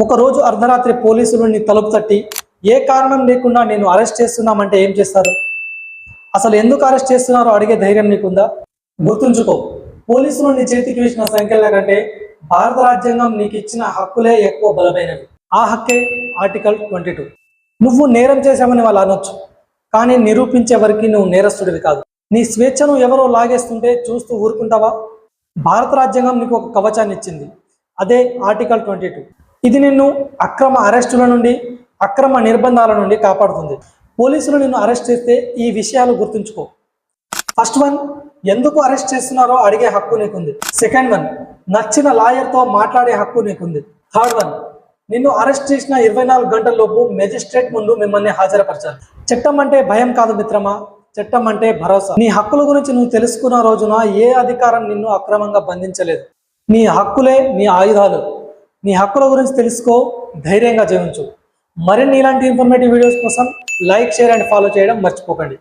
ఒకరోజు అర్ధరాత్రి పోలీసులు నీ తలుపు తట్టి ఏ కారణం లేకుండా నేను అరెస్ట్ చేస్తున్నామంటే ఏం చేస్తారు? అసలు ఎందుకు అరెస్ట్ చేస్తున్నారో అడిగే ధైర్యం నీకుందా? గుర్తుంచుకో, పోలీసులు నీ చేతికి వేసిన సంఖ్యల కంటే భారత రాజ్యాంగం నీకు ఇచ్చిన హక్కులే ఎక్కువ బలమైనవి. ఆ హక్కే ఆర్టికల్ 22. నువ్వు నేరం చేశామని వాళ్ళు అనొచ్చు, కానీ నిరూపించే వరకు నువ్వు నేరస్తుడివి కాదు. నీ స్వేచ్ఛను ఎవరో లాగేస్తుంటే చూస్తూ ఊరుకుంటావా? భారత రాజ్యాంగం నీకు ఒక కవచాన్ని ఇచ్చింది, అదే ఆర్టికల్ 22. ఇది నిన్ను అక్రమ అరెస్టుల నుండి, అక్రమ నిర్బంధాల నుండి కాపాడుతుంది. పోలీసులు నిన్ను అరెస్ట్ చేస్తే ఈ విషయాలు గుర్తుంచుకో. ఫస్ట్ వన్, ఎందుకు అరెస్ట్ చేస్తున్నారో అడిగే హక్కు నీకుంది. సెకండ్ వన్, నచ్చిన లాయర్తో మాట్లాడే హక్కు నీకుంది. థర్డ్ వన్, నిన్ను అరెస్ట్ చేసిన 24 గంటల్లోపు మెజిస్ట్రేట్ ముందు మిమ్మల్ని హాజరుపరచాలి. చట్టం అంటే భయం కాదు మిత్రమా, చట్టం అంటే భరోసా. నీ హక్కుల గురించి నువ్వు తెలుసుకున్న రోజున ఏ అధికారం నిన్ను అక్రమంగా బంధించలేదు. నీ హక్కులే నీ ఆయుధాలు. నీ హక్కుల గురించి తెలుసుకో, ధైర్యంగా జీవించు. మరిన్ని ఇలాంటి ఇన్ఫర్మేటివ్ వీడియోస్ కోసం లైక్, షేర్ అండ్ ఫాలో చేయడం మర్చిపోకండి.